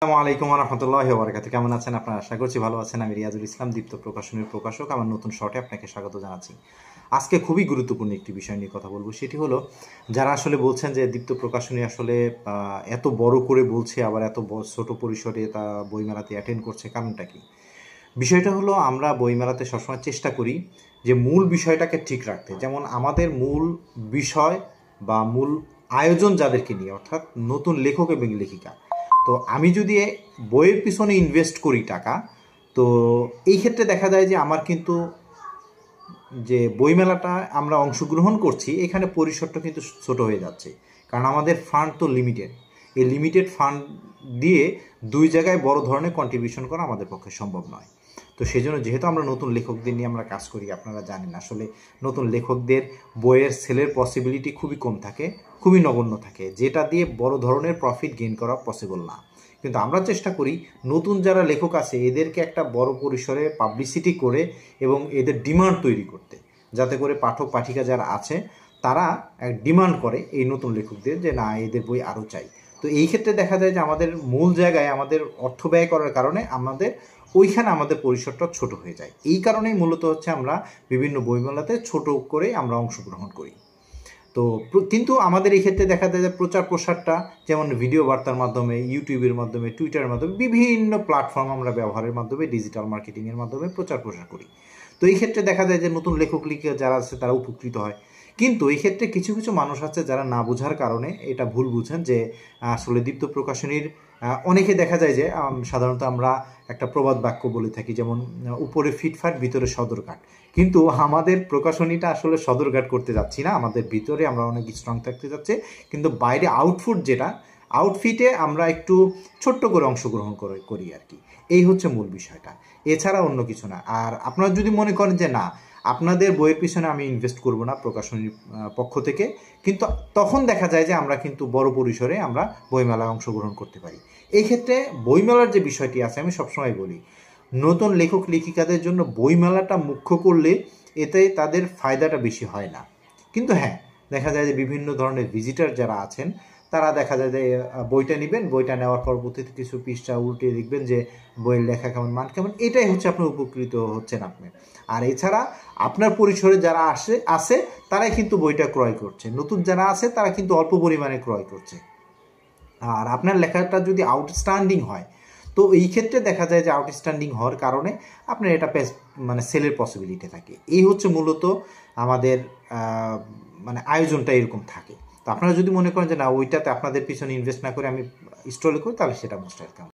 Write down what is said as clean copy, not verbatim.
আসসালামু আলাইকুম ওয়া রাহমাতুল্লাহি ওয়া বারাকাতুহু। কেমন আছেন আপনারা? আশা করছি ভালো আছেন। আমি রিয়াজুল ইসলাম, দীপ্ত প্রকাশনীর প্রকাশক। আমার নতুন শর্টে আপনাকে স্বাগত জানাচ্ছি। আজকে খুবই গুরুত্বপূর্ণ একটি বিষয় নিয়ে কথা বলবো। সেটি হলো, যারা আসলে বলছেন যে দীপ্ত প্রকাশনী আসলে এত বড় করে বলছে, আবার এত ছোট পরিসরে তা বইমেলাতে অ্যাটেন্ড করছে, কারণটা কি? বিষয়টা হলো, আমরা বইমেলাতে সবসময় চেষ্টা করি যে মূল বিষয়টাকে ঠিক রাখতে। যেমন আমাদের মূল বিষয় বা মূল আয়োজন যাদেরকে নিয়ে, অর্থাৎ নতুন লেখক এবং লেখিকা। তো আমি যদি বইয়ের পিছনে ইনভেস্ট করি টাকা, তো এই ক্ষেত্রে দেখা যায় যে আমার কিন্তু যে বইমেলাটা আমরা অংশগ্রহণ করছি, এখানে পরিসরটা কিন্তু ছোট হয়ে যাচ্ছে। কারণ আমাদের ফান্ড তো লিমিটেড। এই লিমিটেড ফান্ড দিয়ে দুই জায়গায় বড় ধরনের কন্ট্রিবিউশন করা আমাদের পক্ষে সম্ভব নয়। তো সেই জন্য, যেহেতু আমরা নতুন লেখকদের নিয়ে আমরা কাজ করি, আপনারা জানেন আসলে নতুন লেখকদের বইয়ের সেলের পসিবিলিটি খুবই কম থাকে, খুবই নগণ্য থাকে, যেটা দিয়ে বড় ধরনের প্রফিট গেইন করা পসিবল না। কিন্তু আমরা চেষ্টা করি নতুন যারা লেখক আছে এদেরকে একটা বড় পরিসরে পাবলিসিটি করে এবং এদের ডিমান্ড তৈরি করতে, যাতে করে পাঠক পাঠিকা যারা আছে তারা এক ডিমান্ড করে এই নতুন লেখকদের, যে না, এদের বই আরও চাই। তো এই ক্ষেত্রে দেখা যায় যে আমাদের মূল জায়গায় আমাদের অর্থ ব্যয় করার কারণে ওইখানে আমাদের পরিসরটা ছোট হয়ে যায়। এই কারণেই মূলত হচ্ছে আমরা বিভিন্ন বইমেলাতে ছোট করে আমরা অংশগ্রহণ করি। তো কিন্তু আমাদের এই ক্ষেত্রে দেখা যায় যে প্রচার প্রসারটা, যেমন ভিডিও বার্তার মাধ্যমে, ইউটিউবের মাধ্যমে, টুইটারের মাধ্যমে, বিভিন্ন প্ল্যাটফর্ম আমরা ব্যবহারের মাধ্যমে, ডিজিটাল মার্কেটিংয়ের মাধ্যমে প্রচার প্রসার করি। তো এই ক্ষেত্রে দেখা যায় যে নতুন লেখক লেখিকা যারা আছে তারা উপকৃত হয়। কিন্তু এই ক্ষেত্রে কিছু কিছু মানুষ আছে যারা না বোঝার কারণে এটা ভুল বুঝেন যে আসলে দীপ্ত প্রকাশনীর অনেকে দেখা যায় যে সাধারণত আমরা একটা প্রবাদ বাক্য বলে থাকি, যেমন উপরে ফিটফাট ভিতরে সদরঘাট। কিন্তু আমাদের প্রকাশনীটা আসলে সদরঘাট করতে যাচ্ছি না, আমাদের ভিতরে আমরা অনেক স্ট্রং থাকতে যাচ্ছি। কিন্তু বাইরে আউটফুট যেটা, আউটফিটে আমরা একটু ছোট্ট করে অংশগ্রহণ করি আর কি। এই হচ্ছে মূল বিষয়টা, এছাড়া অন্য কিছু না। আর আপনারা যদি মনে করেন যে না, আপনাদের বইয়ের পিছনে আমি ইনভেস্ট করব না প্রকাশনীর পক্ষ থেকে, কিন্তু তখন দেখা যায় যে আমরা কিন্তু বড় পরিসরে আমরা বইমেলায় অংশগ্রহণ করতে পারি। এই ক্ষেত্রে বইমেলার যে বিষয়টি আছে, আমি সবসময় বলি নতুন লেখক লেখিকাদের জন্য বইমেলাটা মুখ্য করলে এতে তাদের ফায়দাটা বেশি হয় না। কিন্তু হ্যাঁ, দেখা যায় যে বিভিন্ন ধরনের ভিজিটার যারা আছেন তারা দেখা যায় যে বইটা নেবেন, বইটা নেওয়ার পরবর্তীতে কিছু পৃষ্ঠা উল্টে দেখবেন যে বইয়ের লেখা কেমন, মান কেমন, এটাই হচ্ছে আপনার উপকৃত হচ্ছেন আপনি। আর এছাড়া আপনার পরিসরে যারা আসে তারাই কিন্তু বইটা ক্রয় করছে, নতুন যারা আছে তারা কিন্তু অল্প পরিমাণে ক্রয় করছে। আর আপনার লেখাটা যদি আউটস্ট্যান্ডিং হয়, তো এই ক্ষেত্রে দেখা যায় যে আউটস্ট্যান্ডিং হওয়ার কারণে আপনার এটা মানে সেলের পসিবিলিটি থাকে। এই হচ্ছে মূলত আমাদের মানে আয়োজনটা এরকম থাকে। তো আপনারা যদি মনে করেন যে না, ওইটাতে আপনাদের পিছনে ইনভেস্ট না করে আমি স্টলে করি, তাহলে সেটা মোস্ট ওয়েলকাম।